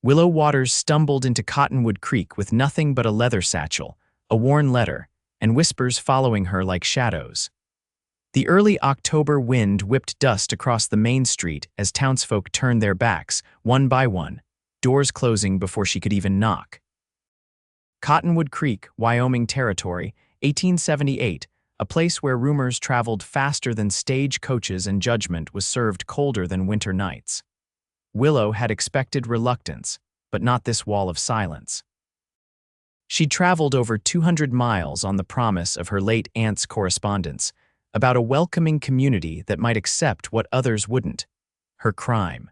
Willow Waters stumbled into Cottonwood Creek with nothing but a leather satchel, a worn letter, and whispers following her like shadows. The early October wind whipped dust across the main street as townsfolk turned their backs, one by one, doors closing before she could even knock. Cottonwood Creek, Wyoming Territory, 1878, a place where rumors traveled faster than stage coaches and judgment was served colder than winter nights. Willow had expected reluctance, but not this wall of silence. She'd traveled over 200 miles on the promise of her late aunt's correspondence, about a welcoming community that might accept what others wouldn't, her crime.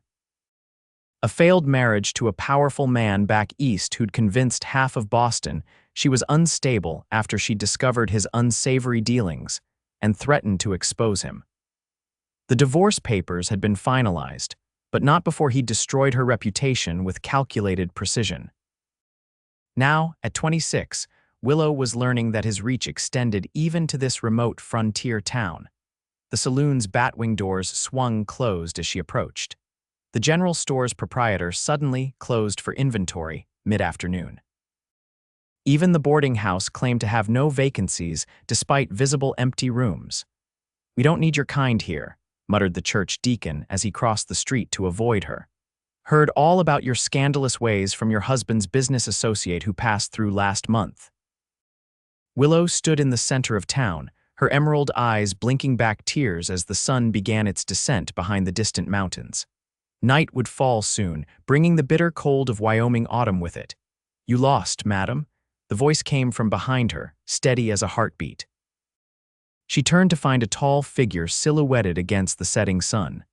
A failed marriage to a powerful man back east who'd convinced half of Boston she was unstable after she discovered his unsavory dealings and threatened to expose him. The divorce papers had been finalized, but not before he destroyed her reputation with calculated precision. Now, at 26, Willow was learning that his reach extended even to this remote frontier town. The saloon's batwing doors swung closed as she approached. The general store's proprietor suddenly closed for inventory mid-afternoon. Even the boarding house claimed to have no vacancies despite visible empty rooms. "We don't need your kind here," muttered the church deacon as he crossed the street to avoid her. "Heard all about your scandalous ways from your husband's business associate who passed through last month." Willow stood in the center of town, her emerald eyes blinking back tears as the sun began its descent behind the distant mountains. Night would fall soon, bringing the bitter cold of Wyoming autumn with it. "You lost, madam." The voice came from behind her, steady as a heartbeat. She turned to find a tall figure silhouetted against the setting sun.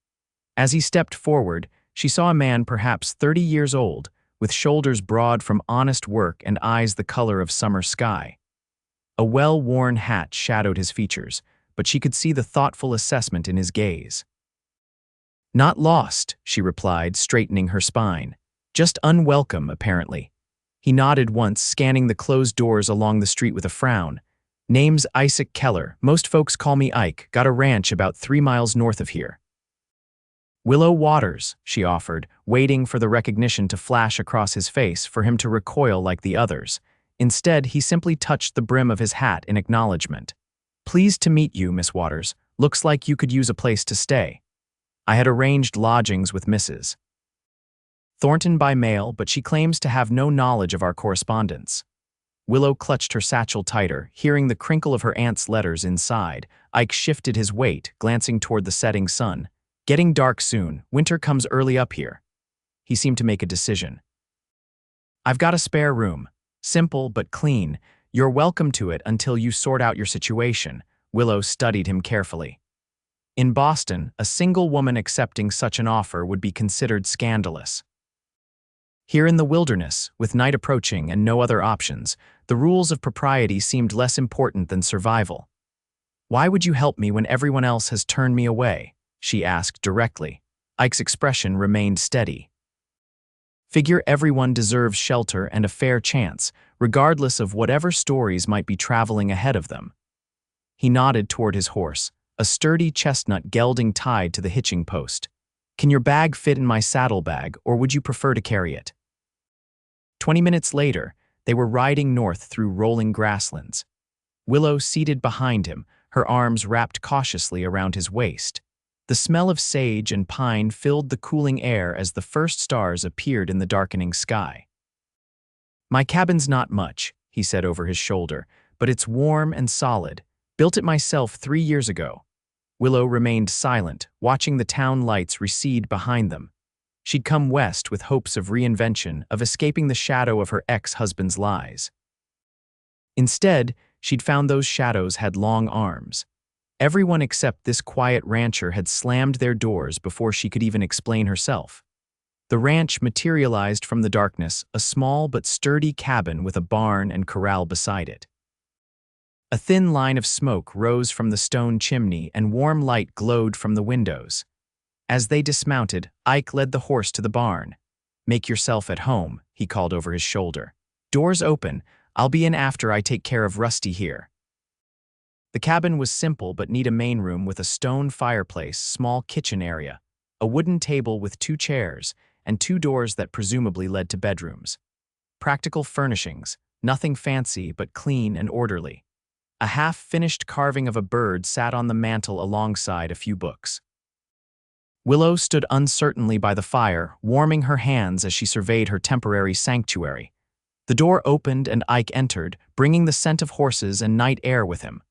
As he stepped forward, she saw a man perhaps 30 years old, with shoulders broad from honest work and eyes the color of summer sky. A well-worn hat shadowed his features, but she could see the thoughtful assessment in his gaze. "Not lost," she replied, straightening her spine. "Just unwelcome, apparently." He nodded once, scanning the closed doors along the street with a frown. "Name's Isaac Keller. Most folks call me Ike. Got a ranch about 3 miles north of here." "Willow Waters," she offered, waiting for the recognition to flash across his face for him to recoil like the others. Instead, he simply touched the brim of his hat in acknowledgement. "Pleased to meet you, Miss Waters. Looks like you could use a place to stay. I had arranged lodgings with Mrs. Thornton by mail, but she claims to have no knowledge of our correspondence." Willow clutched her satchel tighter, hearing the crinkle of her aunt's letters inside. Ike shifted his weight, glancing toward the setting sun. "Getting dark soon. Winter comes early up here." He seemed to make a decision. "I've got a spare room. Simple but clean. You're welcome to it until you sort out your situation." Willow studied him carefully. In Boston, a single woman accepting such an offer would be considered scandalous. Here in the wilderness, with night approaching and no other options, the rules of propriety seemed less important than survival. "Why would you help me when everyone else has turned me away?" she asked directly. Ike's expression remained steady. "Figure everyone deserves shelter and a fair chance, regardless of whatever stories might be traveling ahead of them." He nodded toward his horse, a sturdy chestnut gelding tied to the hitching post. "Can your bag fit in my saddlebag, or would you prefer to carry it?" 20 minutes later, they were riding north through rolling grasslands. Willow seated behind him, her arms wrapped cautiously around his waist. The smell of sage and pine filled the cooling air as the first stars appeared in the darkening sky. "My cabin's not much," he said over his shoulder, "but it's warm and solid. Built it myself 3 years ago." Willow remained silent, watching the town lights recede behind them. She'd come west with hopes of reinvention, of escaping the shadow of her ex-husband's lies. Instead, she'd found those shadows had long arms. Everyone except this quiet rancher had slammed their doors before she could even explain herself. The ranch materialized from the darkness, a small but sturdy cabin with a barn and corral beside it. A thin line of smoke rose from the stone chimney and warm light glowed from the windows. As they dismounted, Ike led the horse to the barn. "Make yourself at home," he called over his shoulder. "Doors open. I'll be in after I take care of Rusty here." The cabin was simple but neat, a main room with a stone fireplace, small kitchen area, a wooden table with 2 chairs, and 2 doors that presumably led to bedrooms. Practical furnishings, nothing fancy but clean and orderly. A half-finished carving of a bird sat on the mantel alongside a few books. Willow stood uncertainly by the fire, warming her hands as she surveyed her temporary sanctuary. The door opened and Ike entered, bringing the scent of horses and night air with him.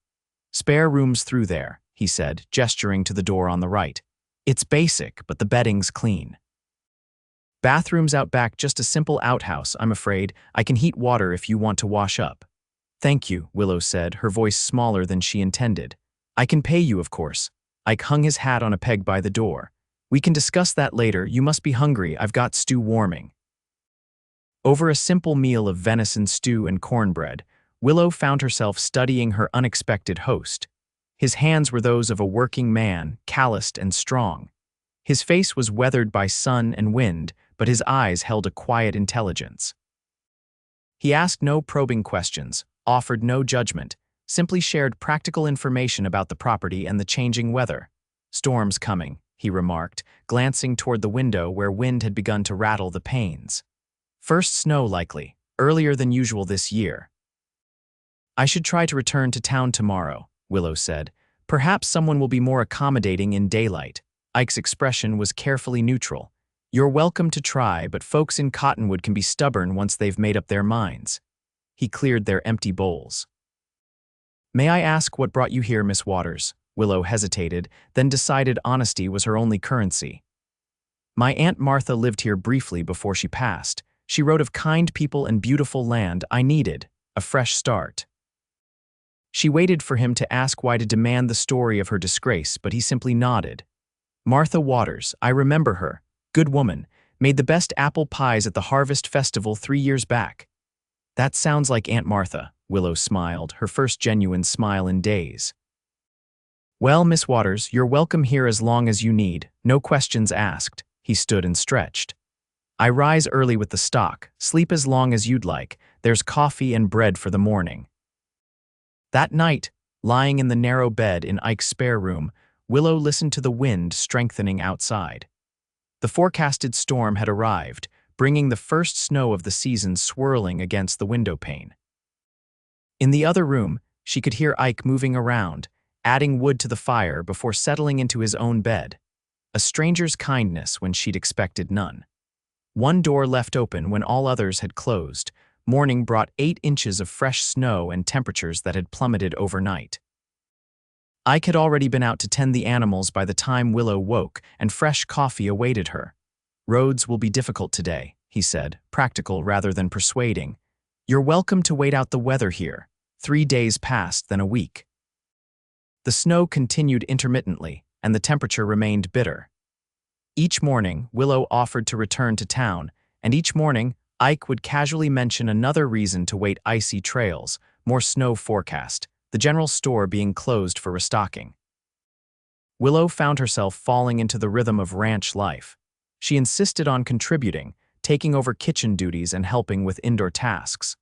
"Spare rooms through there," he said, gesturing to the door on the right. "It's basic, but the bedding's clean." "Bathrooms out back, just a simple outhouse, I'm afraid. I can heat water if you want to wash up." "Thank you," Willow said, her voice smaller than she intended. "I can pay you, of course." Ike hung his hat on a peg by the door. "We can discuss that later. You must be hungry. I've got stew warming." Over a simple meal of venison stew and cornbread, Willow found herself studying her unexpected host. His hands were those of a working man, calloused and strong. His face was weathered by sun and wind, but his eyes held a quiet intelligence. He asked no probing questions, offered no judgment, simply shared practical information about the property and the changing weather. "Storm's coming," he remarked, glancing toward the window where wind had begun to rattle the panes. "First snow likely, earlier than usual this year." "I should try to return to town tomorrow," Willow said. "Perhaps someone will be more accommodating in daylight." Ike's expression was carefully neutral. "You're welcome to try, but folks in Cottonwood can be stubborn once they've made up their minds." He cleared their empty bowls. "May I ask what brought you here, Miss Waters?" Willow hesitated, then decided honesty was her only currency. "My Aunt Martha lived here briefly before she passed. She wrote of kind people and beautiful land. I needed a fresh start." She waited for him to ask why to demand the story of her disgrace, but he simply nodded. "Martha Waters, I remember her. Good woman. Made the best apple pies at the Harvest Festival 3 years back." "That sounds like Aunt Martha," Willow smiled, her first genuine smile in days. "Well, Miss Waters, you're welcome here as long as you need. No questions asked." He stood and stretched. "I rise early with the stock, sleep as long as you'd like. There's coffee and bread for the morning." That night, lying in the narrow bed in Ike's spare room, Willow listened to the wind strengthening outside. The forecasted storm had arrived, bringing the first snow of the season swirling against the windowpane. In the other room, she could hear Ike moving around, adding wood to the fire before settling into his own bed. A stranger's kindness when she'd expected none. One door left open when all others had closed. Morning brought 8 inches of fresh snow and temperatures that had plummeted overnight. Ike had already been out to tend the animals by the time Willow woke, and fresh coffee awaited her. "Roads will be difficult today," he said, practical rather than persuading. "You're welcome to wait out the weather here. 3 days passed, then a week." The snow continued intermittently, and the temperature remained bitter. Each morning, Willow offered to return to town, and each morning, Ike would casually mention another reason to wait: icy trails, more snow forecast, the general store being closed for restocking. Willow found herself falling into the rhythm of ranch life. She insisted on contributing, taking over kitchen duties and helping with indoor tasks.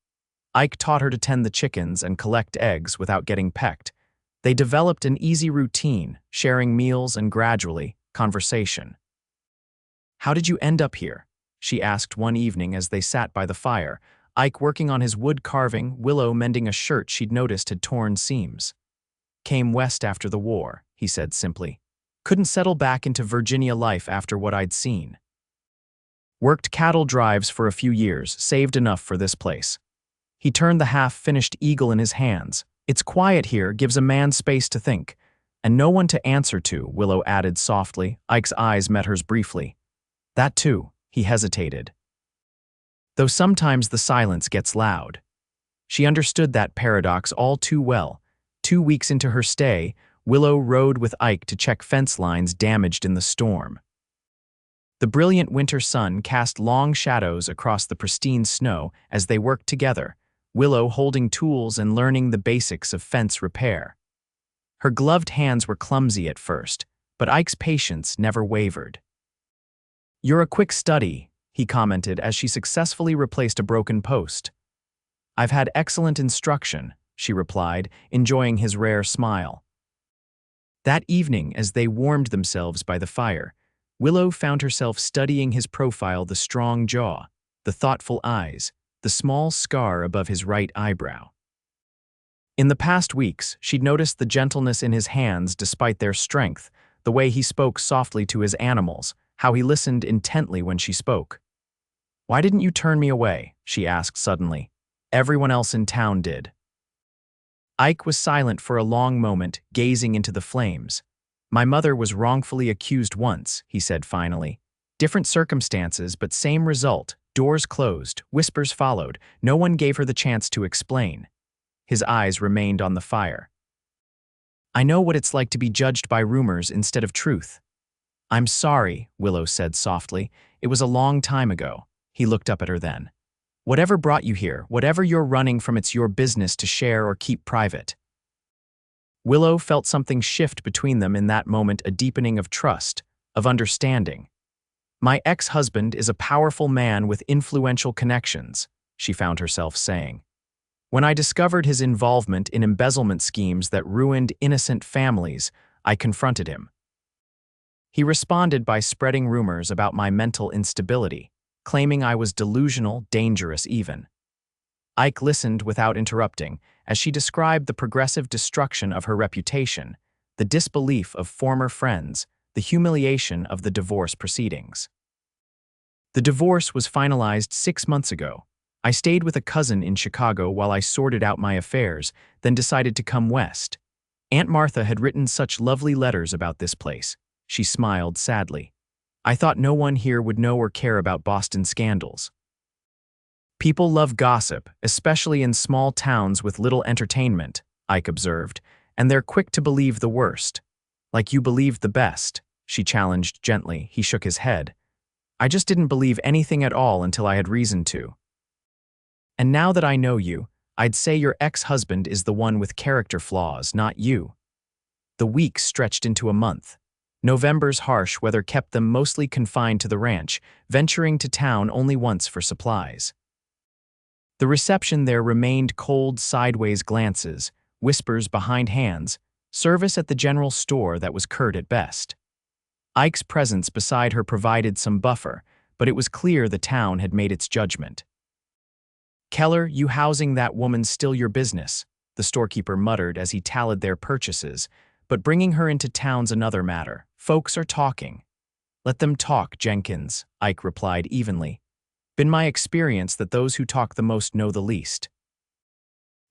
Ike taught her to tend the chickens and collect eggs without getting pecked. They developed an easy routine, sharing meals and gradually, conversation. "How did you end up here?" she asked one evening as they sat by the fire, Ike working on his wood carving, Willow mending a shirt she'd noticed had torn seams. "Came west after the war," he said simply. "Couldn't settle back into Virginia life after what I'd seen. Worked cattle drives for a few years, saved enough for this place." He turned the half-finished eagle in his hands. "It's quiet here, gives a man space to think. And no one to answer to," Willow added softly. Ike's eyes met hers briefly. "That too." He hesitated. "Though sometimes the silence gets loud." She understood that paradox all too well. 2 weeks into her stay, Willow rode with Ike to check fence lines damaged in the storm. The brilliant winter sun cast long shadows across the pristine snow as they worked together, Willow holding tools and learning the basics of fence repair. Her gloved hands were clumsy at first, but Ike's patience never wavered. "You're a quick study," he commented as she successfully replaced a broken post. "I've had excellent instruction," she replied, enjoying his rare smile. That evening, as they warmed themselves by the fire, Willow found herself studying his profile, the strong jaw, the thoughtful eyes, the small scar above his right eyebrow. In the past weeks, she'd noticed the gentleness in his hands despite their strength, the way he spoke softly to his animals, how he listened intently when she spoke. "Why didn't you turn me away?" she asked suddenly. "Everyone else in town did." Ike was silent for a long moment, gazing into the flames. "My mother was wrongfully accused once," he said finally. "Different circumstances, but same result. Doors closed, whispers followed. No one gave her the chance to explain." His eyes remained on the fire. "I know what it's like to be judged by rumors instead of truth." "I'm sorry," Willow said softly. "It was a long time ago." He looked up at her then. "Whatever brought you here, whatever you're running from, it's your business to share or keep private." Willow felt something shift between them in that moment, a deepening of trust, of understanding. "My ex-husband is a powerful man with influential connections," she found herself saying. "When I discovered his involvement in embezzlement schemes that ruined innocent families, I confronted him. He responded by spreading rumors about my mental instability, claiming I was delusional, dangerous even." Ike listened without interrupting as she described the progressive destruction of her reputation, the disbelief of former friends, the humiliation of the divorce proceedings. "The divorce was finalized 6 months ago. I stayed with a cousin in Chicago while I sorted out my affairs, then decided to come west. Aunt Martha had written such lovely letters about this place." She smiled sadly. "I thought no one here would know or care about Boston scandals." "People love gossip, especially in small towns with little entertainment," Ike observed, "and they're quick to believe the worst." "Like you believed the best," she challenged gently. He shook his head. "I just didn't believe anything at all until I had reason to. And now that I know you, I'd say your ex-husband is the one with character flaws, not you." The weeks stretched into a month. November's harsh weather kept them mostly confined to the ranch, venturing to town only once for supplies. The reception there remained cold sideways glances, whispers behind hands, service at the general store that was curt at best. Ike's presence beside her provided some buffer, but it was clear the town had made its judgment. "Keller, you housing that woman's still your business," the storekeeper muttered as he tallied their purchases, "but bringing her into town's another matter. Folks are talking." "Let them talk, Jenkins," Ike replied evenly. "Been my experience that those who talk the most know the least."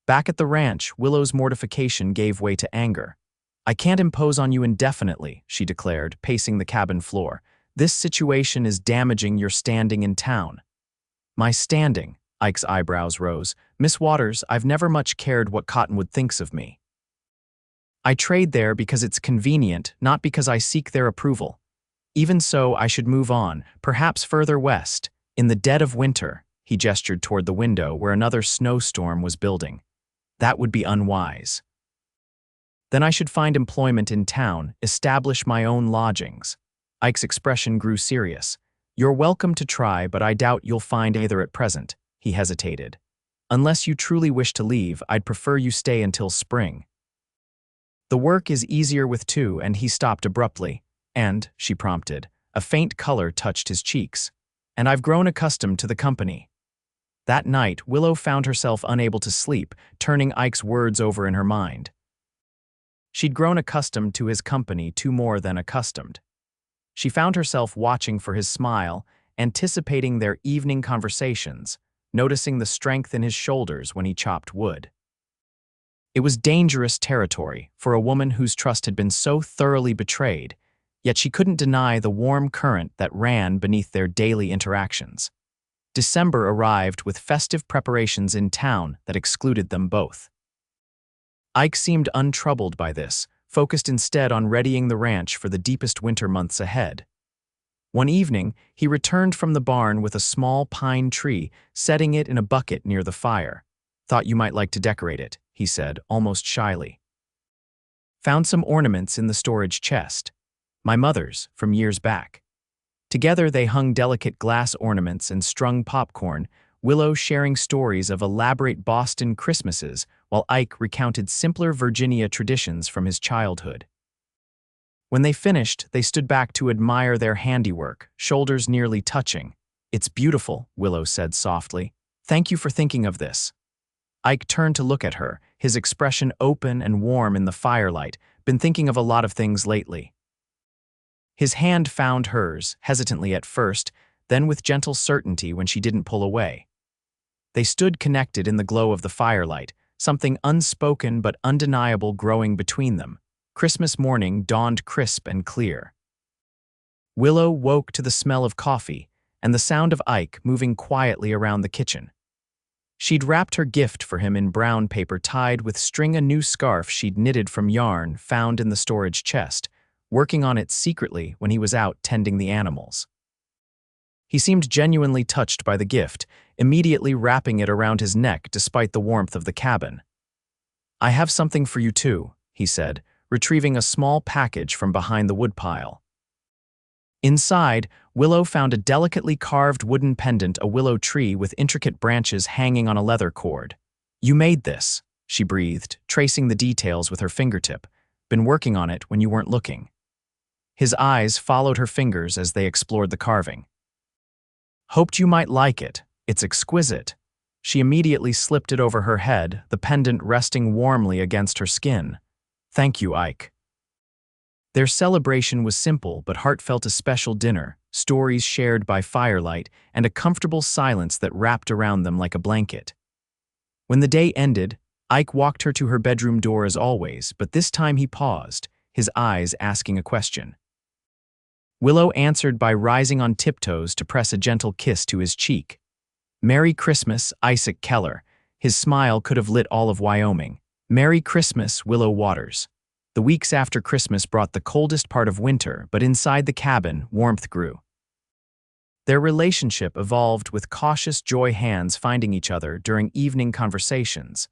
Back at the ranch, Willow's mortification gave way to anger. "I can't impose on you indefinitely," she declared, pacing the cabin floor. "This situation is damaging your standing in town." "My standing?" Ike's eyebrows rose. "Miss Waters, I've never much cared what Cottonwood thinks of me. I trade there because it's convenient, not because I seek their approval. Even so, I should move on, perhaps further west, in the dead of winter." He gestured toward the window where another snowstorm was building. "That would be unwise. Then I should find employment in town, establish my own lodgings." Ike's expression grew serious. "You're welcome to try, but I doubt you'll find either at present." He hesitated. "Unless you truly wish to leave, I'd prefer you stay until spring." "The work is easier with two," and he stopped abruptly. "And," she prompted, a faint color touched his cheeks. "And I've grown accustomed to the company." That night, Willow found herself unable to sleep, turning Ike's words over in her mind. She'd grown accustomed to his company, too more than accustomed. She found herself watching for his smile, anticipating their evening conversations, noticing the strength in his shoulders when he chopped wood. It was dangerous territory for a woman whose trust had been so thoroughly betrayed, yet she couldn't deny the warm current that ran beneath their daily interactions. December arrived with festive preparations in town that excluded them both. Ike seemed untroubled by this, focused instead on readying the ranch for the deepest winter months ahead. One evening, he returned from the barn with a small pine tree, setting it in a bucket near the fire. "Thought you might like to decorate it," he said, almost shyly. "Found some ornaments in the storage chest. My mother's, from years back." Together they hung delicate glass ornaments and strung popcorn, Willow sharing stories of elaborate Boston Christmases while Ike recounted simpler Virginia traditions from his childhood. When they finished, they stood back to admire their handiwork, shoulders nearly touching. "It's beautiful," Willow said softly. "Thank you for thinking of this." Ike turned to look at her, his expression open and warm in the firelight. "Been thinking of a lot of things lately." His hand found hers, hesitantly at first, then with gentle certainty when she didn't pull away. They stood connected in the glow of the firelight, something unspoken but undeniable growing between them. Christmas morning dawned crisp and clear. Willow woke to the smell of coffee and the sound of Ike moving quietly around the kitchen. She'd wrapped her gift for him in brown paper tied with string, a new scarf she'd knitted from yarn found in the storage chest, working on it secretly when he was out tending the animals. He seemed genuinely touched by the gift, immediately wrapping it around his neck despite the warmth of the cabin. "I have something for you too," he said, retrieving a small package from behind the woodpile. Inside, Willow found a delicately carved wooden pendant, a willow tree with intricate branches hanging on a leather cord. "You made this," she breathed, tracing the details with her fingertip. "Been working on it when you weren't looking." His eyes followed her fingers as they explored the carving. "Hoped you might like it. It's exquisite." She immediately slipped it over her head, the pendant resting warmly against her skin. "Thank you, Ike." Their celebration was simple but heartfelt, a special dinner, stories shared by firelight, and a comfortable silence that wrapped around them like a blanket. When the day ended, Ike walked her to her bedroom door as always, but this time he paused, his eyes asking a question. Willow answered by rising on tiptoes to press a gentle kiss to his cheek. "Merry Christmas, Isaac Keller." His smile could have lit all of Wyoming. "Merry Christmas, Willow Waters." The weeks after Christmas brought the coldest part of winter, but inside the cabin, warmth grew. Their relationship evolved with cautious joy, hands finding each other during evening conversations,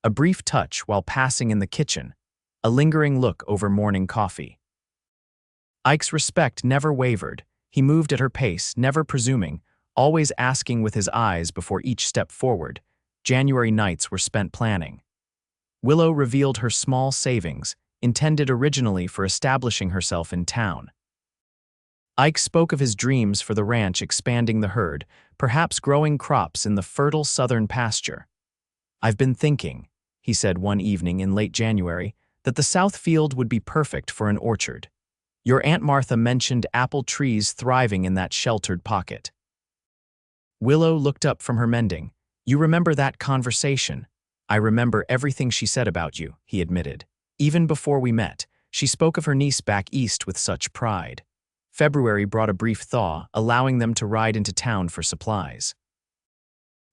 a brief touch while passing in the kitchen, a lingering look over morning coffee. Ike's respect never wavered. He moved at her pace, never presuming, always asking with his eyes before each step forward. January nights were spent planning. Willow revealed her small savings, intended originally for establishing herself in town. Ike spoke of his dreams for the ranch, expanding the herd, perhaps growing crops in the fertile southern pasture. "I've been thinking," he said one evening in late January, "that the south field would be perfect for an orchard. Your Aunt Martha mentioned apple trees thriving in that sheltered pocket." Willow looked up from her mending. "You remember that conversation?" "I remember everything she said about you," he admitted. "Even before we met, she spoke of her niece back east with such pride." February brought a brief thaw, allowing them to ride into town for supplies.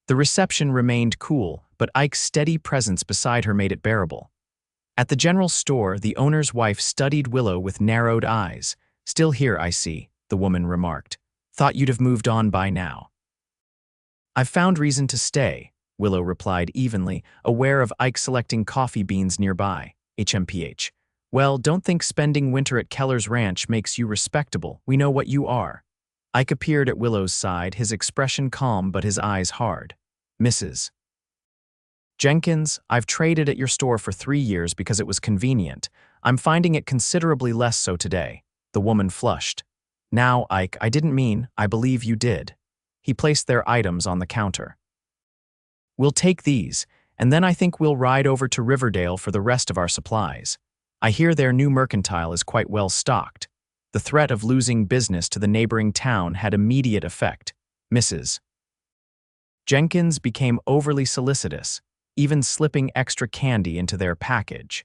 The reception remained cool, but Ike's steady presence beside her made it bearable. At the general store, the owner's wife studied Willow with narrowed eyes. "Still here, I see," the woman remarked. "Thought you'd have moved on by now." "I've found reason to stay," Willow replied evenly, aware of Ike selecting coffee beans nearby. HMPH. "Well, don't think spending winter at Keller's ranch makes you respectable. We know what you are." Ike appeared at Willow's side, his expression calm but his eyes hard. "Mrs. Jenkins, I've traded at your store for 3 years because it was convenient. I'm finding it considerably less so today." The woman flushed. "Now, Ike, I didn't mean, I believe you did." He placed their items on the counter. "We'll take these, and then I think we'll ride over to Riverdale for the rest of our supplies. I hear their new mercantile is quite well stocked." The threat of losing business to the neighboring town had immediate effect. Mrs. Jenkins became overly solicitous, even slipping extra candy into their package.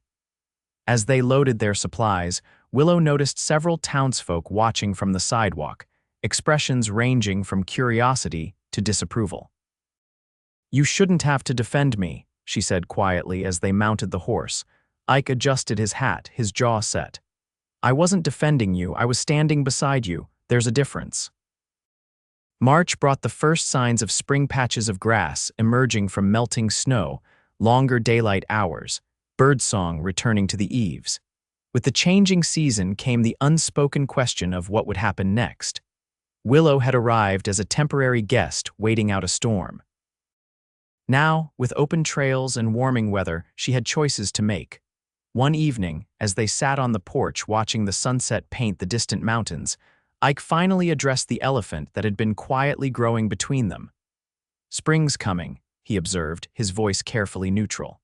As they loaded their supplies, Willow noticed several townsfolk watching from the sidewalk, expressions ranging from curiosity to disapproval. "You shouldn't have to defend me," she said quietly as they mounted the horse. Ike adjusted his hat, his jaw set. "I wasn't defending you, I was standing beside you. There's a difference." March brought the first signs of spring, patches of grass emerging from melting snow, longer daylight hours, birdsong returning to the eaves. With the changing season came the unspoken question of what would happen next. Willow had arrived as a temporary guest waiting out a storm. Now, with open trails and warming weather, she had choices to make. One evening, as they sat on the porch watching the sunset paint the distant mountains, Ike finally addressed the elephant that had been quietly growing between them. "Spring's coming," he observed, his voice carefully neutral.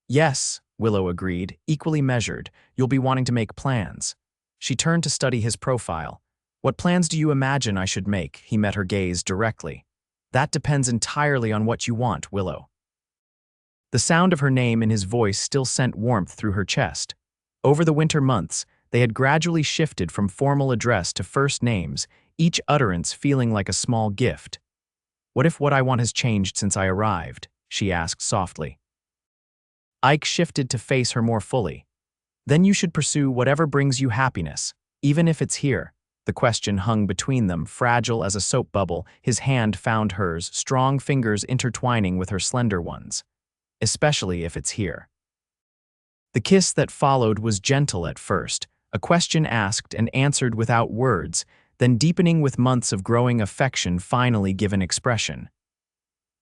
"Yes," Willow agreed, equally measured. "You'll be wanting to make plans." She turned to study his profile. "What plans do you imagine I should make?" He met her gaze directly. "That depends entirely on what you want, Willow." The sound of her name in his voice still sent warmth through her chest. Over the winter months, they had gradually shifted from formal address to first names, each utterance feeling like a small gift. "What if what I want has changed since I arrived?" she asked softly. Ike shifted to face her more fully. "Then you should pursue whatever brings you happiness, even if it's here." The question hung between them, fragile as a soap bubble. His hand found hers, strong fingers intertwining with her slender ones. "Especially if it's here." The kiss that followed was gentle at first, a question asked and answered without words, then deepening with months of growing affection finally given expression.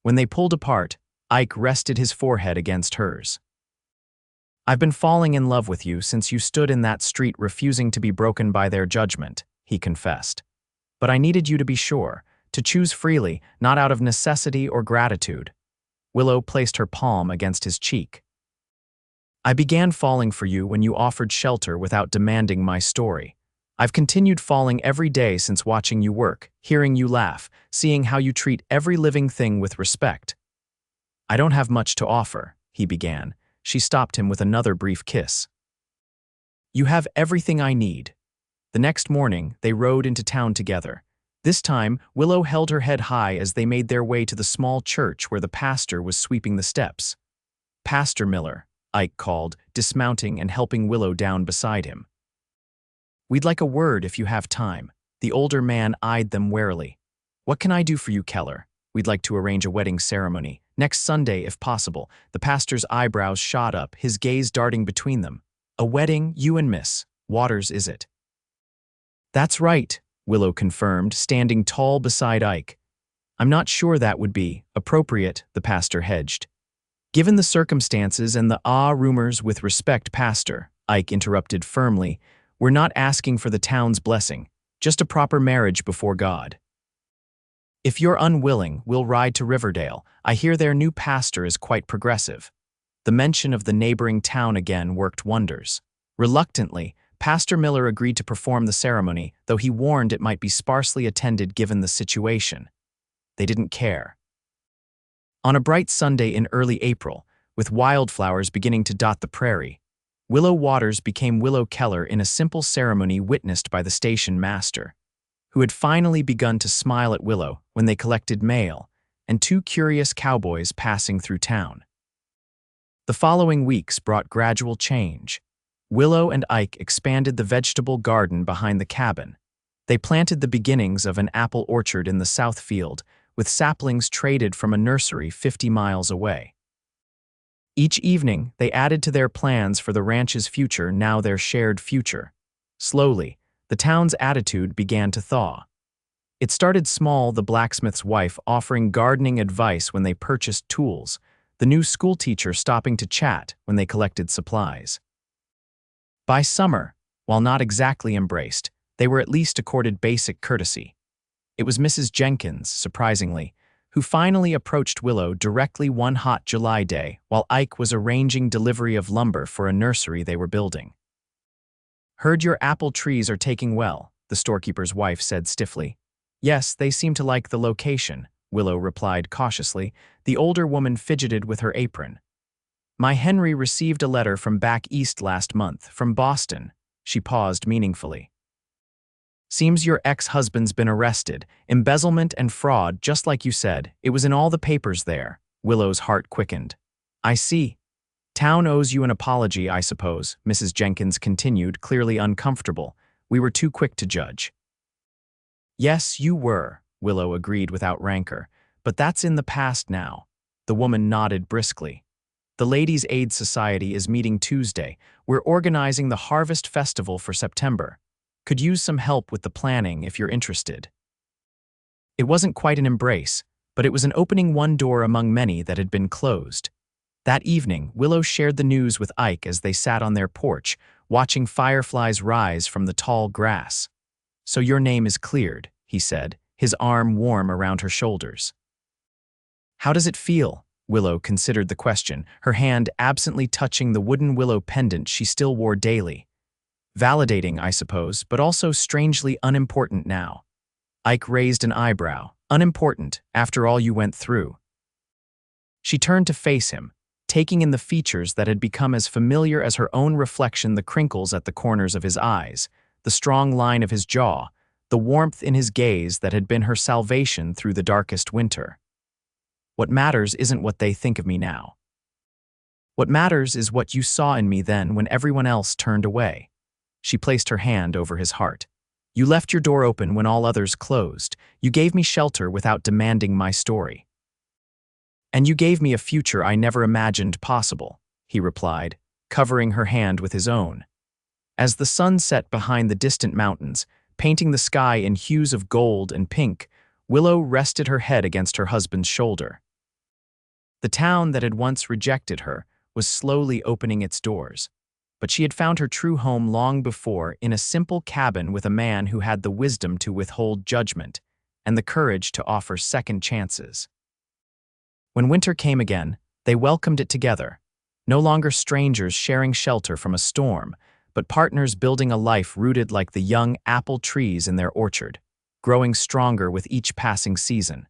When they pulled apart, Ike rested his forehead against hers. "I've been falling in love with you since you stood in that street refusing to be broken by their judgment," he confessed. "But I needed you to be sure, to choose freely, not out of necessity or gratitude." Willow placed her palm against his cheek. "I began falling for you when you offered shelter without demanding my story. I've continued falling every day since watching you work, hearing you laugh, seeing how you treat every living thing with respect." "I don't have much to offer," he began. She stopped him with another brief kiss. "You have everything I need." The next morning, they rode into town together. This time, Willow held her head high as they made their way to the small church where the pastor was sweeping the steps. "Pastor Miller," Ike called, dismounting and helping Willow down beside him. "We'd like a word if you have time." The older man eyed them warily. "What can I do for you, Keller?" "We'd like to arrange a wedding ceremony. Next Sunday, if possible." The pastor's eyebrows shot up, his gaze darting between them. "A wedding, you and Miss Waters, is it?" "That's right," Willow confirmed, standing tall beside Ike. "I'm not sure that would be appropriate," the pastor hedged. "Given the circumstances and the rumors with respect, Pastor," Ike interrupted firmly, "we're not asking for the town's blessing, just a proper marriage before God. If you're unwilling, we'll ride to Riverdale. I hear their new pastor is quite progressive." The mention of the neighboring town again worked wonders. Reluctantly, Pastor Miller agreed to perform the ceremony, though he warned it might be sparsely attended given the situation. They didn't care. On a bright Sunday in early April, with wildflowers beginning to dot the prairie, Willow Waters became Willow Keller in a simple ceremony witnessed by the station master, who had finally begun to smile at Willow when they collected mail, and two curious cowboys passing through town. The following weeks brought gradual change. Willow and Ike expanded the vegetable garden behind the cabin. They planted the beginnings of an apple orchard in the south field, with saplings traded from a nursery 50 miles away. Each evening, they added to their plans for the ranch's future, now their shared future. Slowly, the town's attitude began to thaw. It started small, the blacksmith's wife offering gardening advice when they purchased tools, the new schoolteacher stopping to chat when they collected supplies. By summer, while not exactly embraced, they were at least accorded basic courtesy. It was Mrs. Jenkins, surprisingly, who finally approached Willow directly one hot July day while Ike was arranging delivery of lumber for a nursery they were building. "Heard your apple trees are taking well," the storekeeper's wife said stiffly. "Yes, they seem to like the location," Willow replied cautiously. The older woman fidgeted with her apron. "My Henry received a letter from back east last month, from Boston." She paused meaningfully. "Seems your ex-husband's been arrested. Embezzlement and fraud, just like you said. It was in all the papers there." Willow's heart quickened. "I see. Town owes you an apology, I suppose," Mrs. Jenkins continued, clearly uncomfortable. "We were too quick to judge." "Yes, you were," Willow agreed without rancor. "But that's in the past now." The woman nodded briskly. "The Ladies' Aid Society is meeting Tuesday. We're organizing the Harvest Festival for September. Could use some help with the planning if you're interested." It wasn't quite an embrace, but it was an opening one door among many that had been closed. That evening, Willow shared the news with Ike as they sat on their porch, watching fireflies rise from the tall grass. "So your name is cleared," he said, his arm warm around her shoulders. "How does it feel?" Willow considered the question, her hand absently touching the wooden willow pendant she still wore daily. "Validating, I suppose, but also strangely unimportant now." Ike raised an eyebrow. "Unimportant, after all you went through." She turned to face him, taking in the features that had become as familiar as her own reflection, the crinkles at the corners of his eyes, the strong line of his jaw, the warmth in his gaze that had been her salvation through the darkest winter. "What matters isn't what they think of me now. What matters is what you saw in me then when everyone else turned away." She placed her hand over his heart. "You left your door open when all others closed. You gave me shelter without demanding my story. And you gave me a future I never imagined possible," he replied, covering her hand with his own. As the sun set behind the distant mountains, painting the sky in hues of gold and pink, Willow rested her head against her husband's shoulder. The town that had once rejected her was slowly opening its doors, but she had found her true home long before in a simple cabin with a man who had the wisdom to withhold judgment and the courage to offer second chances. When winter came again, they welcomed it together, no longer strangers sharing shelter from a storm, but partners building a life rooted like the young apple trees in their orchard, growing stronger with each passing season.